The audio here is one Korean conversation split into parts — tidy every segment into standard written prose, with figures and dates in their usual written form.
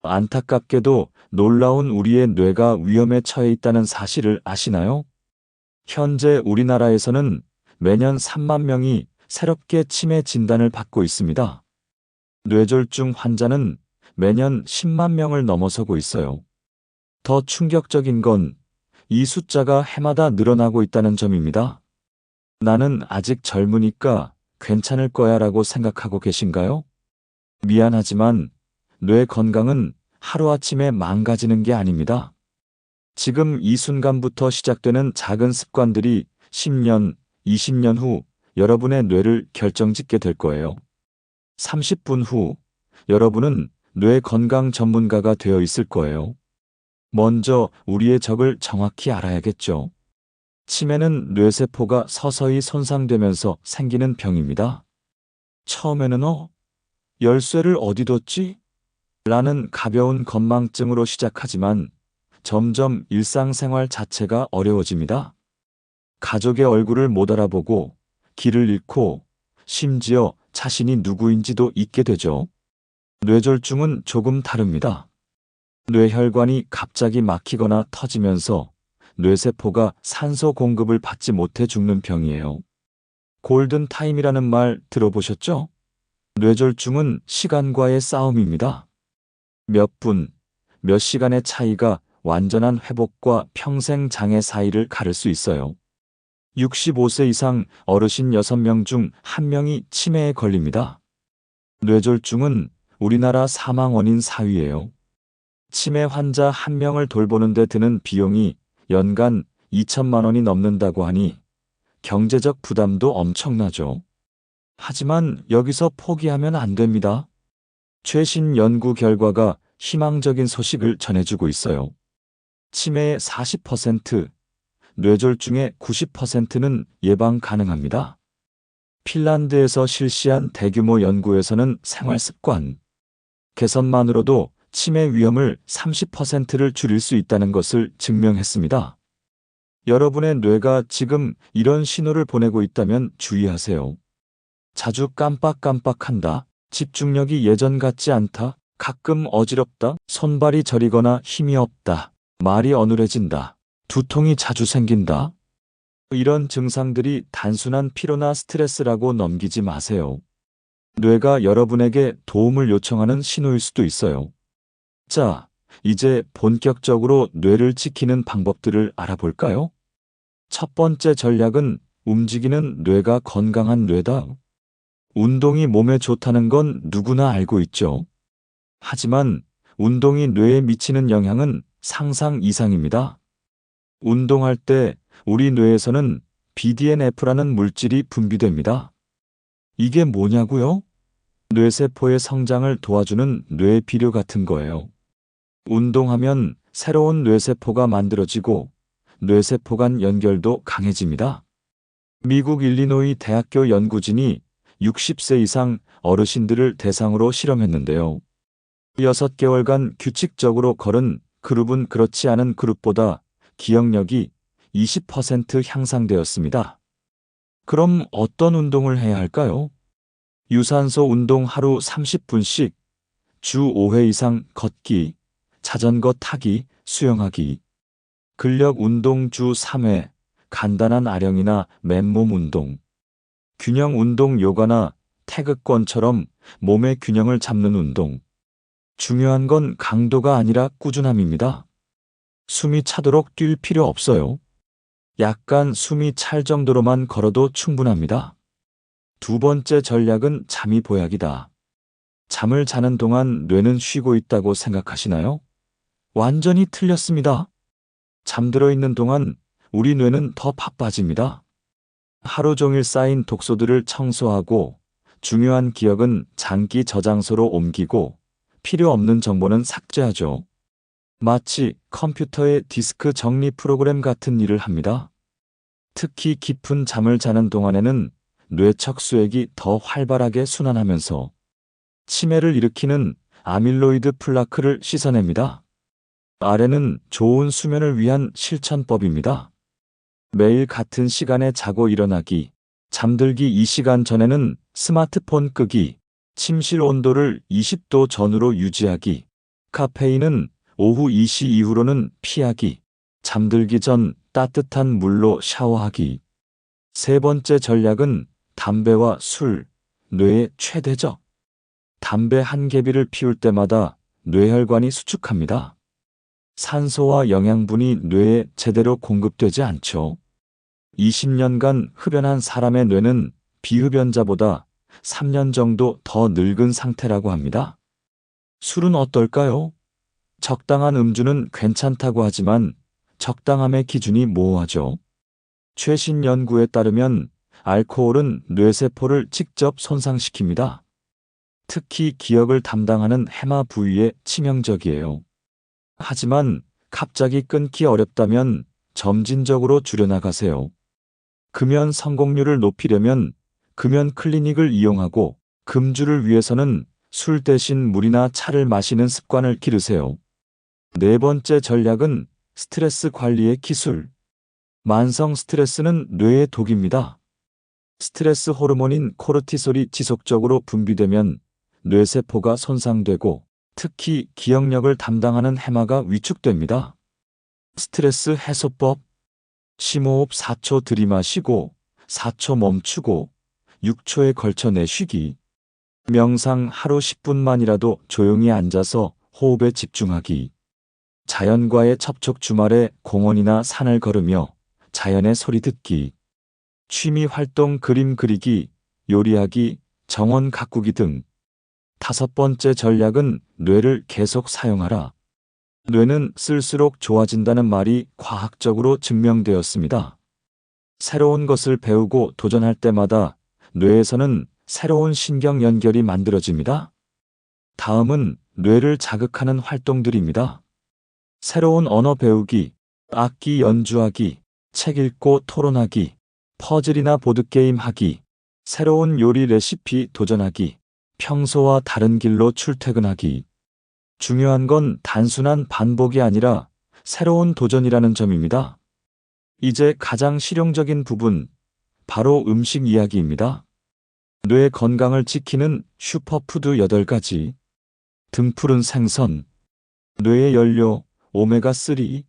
안타깝게도 놀라운 우리의 뇌가 위험에 처해 있다는 사실을 아시나요? 현재 우리나라에서는 매년 3만 명이 새롭게 치매 진단을 받고 있습니다. 뇌졸중 환자는 매년 10만 명을 넘어서고 있어요. 더 충격적인 건 이 숫자가 해마다 늘어나고 있다는 점입니다. 나는 아직 젊으니까 괜찮을 거야 라고 생각하고 계신가요? 미안하지만 뇌 건강은 하루아침에 망가지는 게 아닙니다. 지금 이 순간부터 시작되는 작은 습관들이 10년, 20년 후 여러분의 뇌를 결정짓게 될 거예요. 30분 후 여러분은 뇌 건강 전문가가 되어 있을 거예요. 먼저 우리의 적을 정확히 알아야겠죠. 치매는 뇌세포가 서서히 손상되면서 생기는 병입니다. 처음에는 열쇠를 어디 뒀지? 라는 가벼운 건망증으로 시작하지만 점점 일상생활 자체가 어려워집니다. 가족의 얼굴을 못 알아보고 길을 잃고 심지어 자신이 누구인지도 잊게 되죠. 뇌졸중은 조금 다릅니다. 뇌혈관이 갑자기 막히거나 터지면서 뇌세포가 산소 공급을 받지 못해 죽는 병이에요. 골든타임이라는 말 들어보셨죠? 뇌졸중은 시간과의 싸움입니다. 몇 분, 몇 시간의 차이가 완전한 회복과 평생 장애 사이를 가를 수 있어요. 65세 이상 어르신 6명 중 1명이 치매에 걸립니다. 뇌졸중은 우리나라 사망 원인 4위예요. 치매 환자 1명을 돌보는 데 드는 비용이 연간 2천만 원이 넘는다고 하니 경제적 부담도 엄청나죠. 하지만 여기서 포기하면 안 됩니다. 최신 연구 결과가 희망적인 소식을 전해주고 있어요. 치매의 40%, 뇌졸중의 90%는 예방 가능합니다. 핀란드에서 실시한 대규모 연구에서는 생활습관 개선만으로도 치매 위험을 30%를 줄일 수 있다는 것을 증명했습니다. 여러분의 뇌가 지금 이런 신호를 보내고 있다면 주의하세요. 자주 깜빡깜빡한다. 집중력이 예전 같지 않다. 가끔 어지럽다. 손발이 저리거나 힘이 없다. 말이 어눌해진다. 두통이 자주 생긴다. 이런 증상들이 단순한 피로나 스트레스라고 넘기지 마세요. 뇌가 여러분에게 도움을 요청하는 신호일 수도 있어요. 자, 이제 본격적으로 뇌를 지키는 방법들을 알아볼까요? 첫 번째 전략은 움직이는 뇌가 건강한 뇌다. 운동이 몸에 좋다는 건 누구나 알고 있죠. 하지만 운동이 뇌에 미치는 영향은 상상 이상입니다. 운동할 때 우리 뇌에서는 BDNF라는 물질이 분비됩니다. 이게 뭐냐고요? 뇌세포의 성장을 도와주는 뇌비료 같은 거예요. 운동하면 새로운 뇌세포가 만들어지고 뇌세포 간 연결도 강해집니다. 미국 일리노이 대학교 연구진이 60세 이상 어르신들을 대상으로 실험했는데요. 6개월간 규칙적으로 걸은 그룹은 그렇지 않은 그룹보다 기억력이 20% 향상되었습니다. 그럼 어떤 운동을 해야 할까요? 유산소 운동 하루 30분씩, 주 5회 이상 걷기, 자전거 타기, 수영하기, 근력 운동 주 3회, 간단한 아령이나 맨몸 운동, 균형 운동 요가나 태극권처럼 몸의 균형을 잡는 운동. 중요한 건 강도가 아니라 꾸준함입니다. 숨이 차도록 뛸 필요 없어요. 약간 숨이 찰 정도로만 걸어도 충분합니다. 두 번째 전략은 잠이 보약이다. 잠을 자는 동안 뇌는 쉬고 있다고 생각하시나요? 완전히 틀렸습니다. 잠들어 있는 동안 우리 뇌는 더 바빠집니다. 하루 종일 쌓인 독소들을 청소하고 중요한 기억은 장기 저장소로 옮기고 필요 없는 정보는 삭제하죠. 마치 컴퓨터의 디스크 정리 프로그램 같은 일을 합니다. 특히 깊은 잠을 자는 동안에는 뇌척 수액이 더 활발하게 순환하면서 치매를 일으키는 아밀로이드 플라크를 씻어냅니다. 아래는 좋은 수면을 위한 실천법입니다. 매일 같은 시간에 자고 일어나기, 잠들기 2시간 전에는 스마트폰 끄기, 침실 온도를 20도 전후로 유지하기, 카페인은 오후 2시 이후로는 피하기. 잠들기 전 따뜻한 물로 샤워하기. 세 번째 전략은 담배와 술, 뇌의 최대적. 담배 한 개비를 피울 때마다 뇌혈관이 수축합니다. 산소와 영양분이 뇌에 제대로 공급되지 않죠. 20년간 흡연한 사람의 뇌는 비흡연자보다 3년 정도 더 늙은 상태라고 합니다. 술은 어떨까요? 적당한 음주는 괜찮다고 하지만 적당함의 기준이 모호하죠. 최신 연구에 따르면 알코올은 뇌세포를 직접 손상시킵니다. 특히 기억을 담당하는 해마 부위에 치명적이에요. 하지만 갑자기 끊기 어렵다면 점진적으로 줄여나가세요. 금연 성공률을 높이려면 금연 클리닉을 이용하고 금주를 위해서는 술 대신 물이나 차를 마시는 습관을 기르세요. 네 번째 전략은 스트레스 관리의 기술. 만성 스트레스는 뇌의 독입니다. 스트레스 호르몬인 코르티솔이 지속적으로 분비되면 뇌세포가 손상되고 특히 기억력을 담당하는 해마가 위축됩니다. 스트레스 해소법. 심호흡 4초 들이마시고 4초 멈추고 6초에 걸쳐 내쉬기. 명상 하루 10분만이라도 조용히 앉아서 호흡에 집중하기. 자연과의 접촉 주말에 공원이나 산을 걸으며 자연의 소리 듣기. 취미 활동 그림 그리기, 요리하기, 정원 가꾸기 등. 다섯 번째 전략은 뇌를 계속 사용하라. 뇌는 쓸수록 좋아진다는 말이 과학적으로 증명되었습니다. 새로운 것을 배우고 도전할 때마다 뇌에서는 새로운 신경 연결이 만들어집니다. 다음은 뇌를 자극하는 활동들입니다. 새로운 언어 배우기, 악기 연주하기, 책 읽고 토론하기, 퍼즐이나 보드게임 하기, 새로운 요리 레시피 도전하기, 평소와 다른 길로 출퇴근하기. 중요한 건 단순한 반복이 아니라 새로운 도전이라는 점입니다. 이제 가장 실용적인 부분, 바로 음식 이야기입니다. 뇌 건강을 지키는 슈퍼푸드 8가지. 등푸른 생선, 뇌의 연료, 오메가3,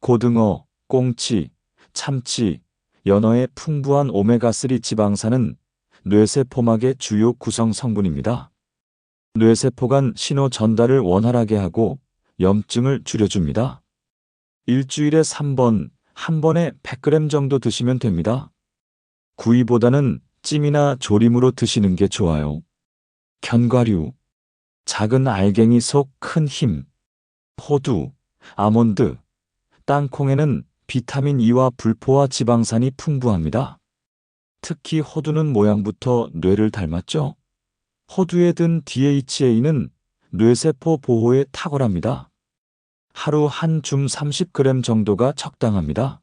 고등어, 꽁치, 참치, 연어의 풍부한 오메가3 지방산은 뇌세포막의 주요 구성 성분입니다. 뇌세포 간 신호 전달을 원활하게 하고 염증을 줄여줍니다. 일주일에 3번, 한 번에 100g 정도 드시면 됩니다. 구이보다는 찜이나 조림으로 드시는 게 좋아요. 견과류, 작은 알갱이 속 큰 힘, 호두, 아몬드, 땅콩에는 비타민 E와 불포화 지방산이 풍부합니다. 특히 호두는 모양부터 뇌를 닮았죠? 호두에 든 DHA는 뇌세포 보호에 탁월합니다. 하루 한 줌 30g 정도가 적당합니다.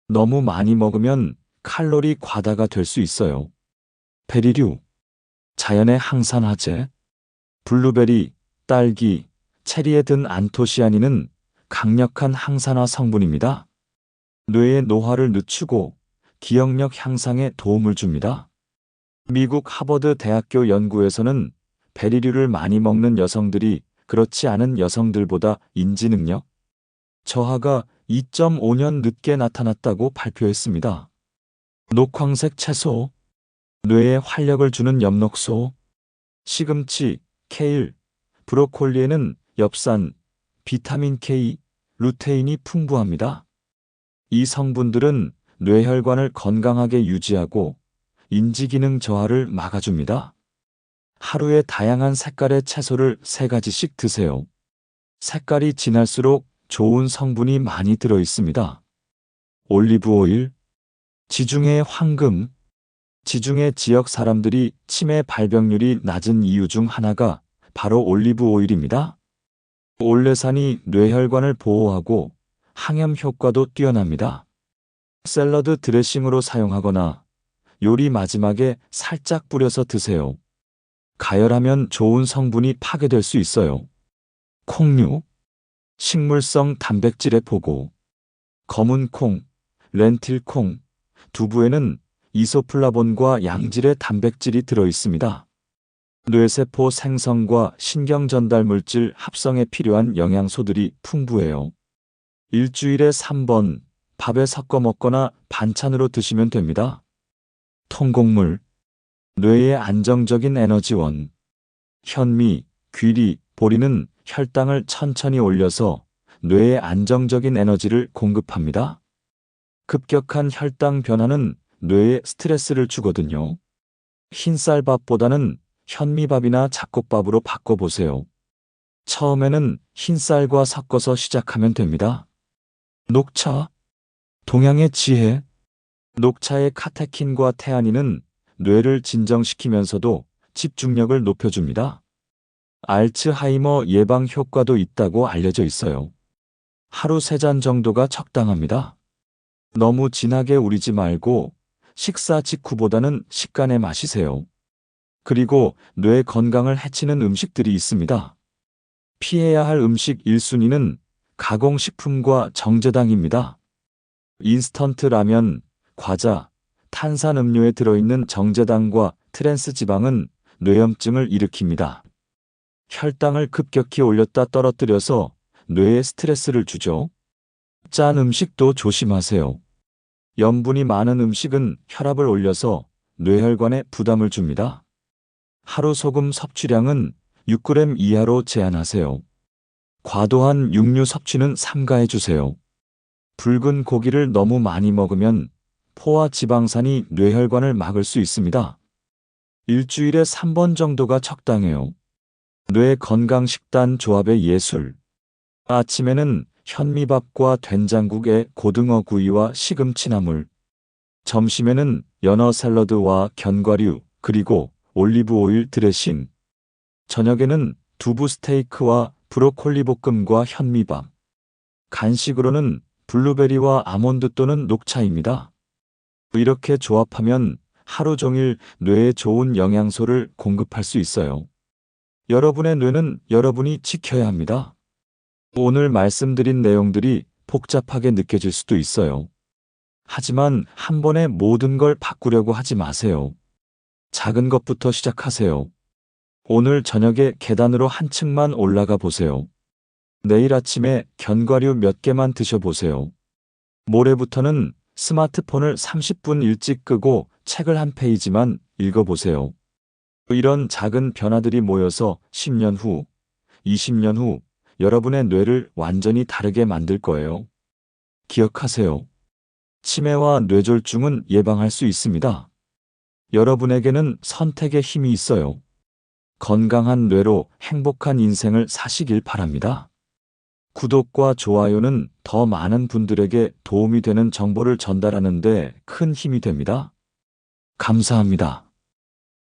너무 많이 먹으면 칼로리 과다가 될 수 있어요. 베리류, 자연의 항산화제, 블루베리, 딸기, 체리에 든 안토시아닌은 강력한 항산화 성분입니다. 뇌의 노화를 늦추고 기억력 향상에 도움을 줍니다. 미국 하버드 대학교 연구에서는 베리류를 많이 먹는 여성들이 그렇지 않은 여성들보다 인지능력, 저하가 2.5년 늦게 나타났다고 발표했습니다. 녹황색 채소, 뇌에 활력을 주는 엽록소, 시금치, 케일, 브로콜리에는 엽산, 비타민 K, 루테인이 풍부합니다. 이 성분들은 뇌혈관을 건강하게 유지하고 인지기능 저하를 막아줍니다. 하루에 다양한 색깔의 채소를 3가지씩 드세요. 색깔이 진할수록 좋은 성분이 많이 들어 있습니다. 올리브 오일, 지중해 황금. 지중해 지역 사람들이 치매 발병률이 낮은 이유 중 하나가 바로 올리브 오일입니다. 올레산이 뇌혈관을 보호하고 항염 효과도 뛰어납니다. 샐러드 드레싱으로 사용하거나 요리 마지막에 살짝 뿌려서 드세요. 가열하면 좋은 성분이 파괴될 수 있어요. 콩류, 식물성 단백질의 보고. 검은 콩, 렌틸콩, 두부에는 이소플라본과 양질의 단백질이 들어 있습니다. 뇌세포 생성과 신경 전달 물질 합성에 필요한 영양소들이 풍부해요. 일주일에 3번 밥에 섞어 먹거나 반찬으로 드시면 됩니다. 통곡물, 뇌의 안정적인 에너지원. 현미, 귀리, 보리는 혈당을 천천히 올려서 뇌에 안정적인 에너지를 공급합니다. 급격한 혈당 변화는 뇌에 스트레스를 주거든요. 흰쌀밥보다는 현미밥이나 잡곡밥으로 바꿔보세요. 처음에는 흰쌀과 섞어서 시작하면 됩니다. 녹차, 동양의 지혜. 녹차의 카테킨과 태아닌은 뇌를 진정시키면서도 집중력을 높여줍니다. 알츠하이머 예방 효과도 있다고 알려져 있어요. 하루 3잔 정도가 적당합니다. 너무 진하게 우리지 말고 식사 직후보다는 식간에 마시세요. 그리고 뇌 건강을 해치는 음식들이 있습니다. 피해야 할 음식 1순위는 가공식품과 정제당입니다. 인스턴트 라면, 과자, 탄산음료에 들어있는 정제당과 트랜스지방은 뇌염증을 일으킵니다. 혈당을 급격히 올렸다 떨어뜨려서 뇌에 스트레스를 주죠. 짠 음식도 조심하세요. 염분이 많은 음식은 혈압을 올려서 뇌혈관에 부담을 줍니다. 하루 소금 섭취량은 6g 이하로 제한하세요. 과도한 육류 섭취는 삼가해 주세요. 붉은 고기를 너무 많이 먹으면 포화 지방산이 뇌혈관을 막을 수 있습니다. 일주일에 3번 정도가 적당해요. 뇌 건강 식단 조합의 예술. 아침에는 현미밥과 된장국에 고등어 구이와 시금치 나물. 점심에는 연어 샐러드와 견과류, 그리고 올리브 오일 드레싱. 저녁에는 두부 스테이크와 브로콜리 볶음과 현미밥. 간식으로는 블루베리와 아몬드 또는 녹차입니다. 이렇게 조합하면 하루 종일 뇌에 좋은 영양소를 공급할 수 있어요. 여러분의 뇌는 여러분이 지켜야 합니다. 오늘 말씀드린 내용들이 복잡하게 느껴질 수도 있어요. 하지만 한 번에 모든 걸 바꾸려고 하지 마세요. 작은 것부터 시작하세요. 오늘 저녁에 계단으로 한 층만 올라가 보세요. 내일 아침에 견과류 몇 개만 드셔보세요. 모레부터는 스마트폰을 30분 일찍 끄고 책을 한 페이지만 읽어보세요. 이런 작은 변화들이 모여서 10년 후, 20년 후 여러분의 뇌를 완전히 다르게 만들 거예요. 기억하세요. 치매와 뇌졸중은 예방할 수 있습니다. 여러분에게는 선택의 힘이 있어요. 건강한 뇌로 행복한 인생을 사시길 바랍니다. 구독과 좋아요는 더 많은 분들에게 도움이 되는 정보를 전달하는 데 큰 힘이 됩니다. 감사합니다.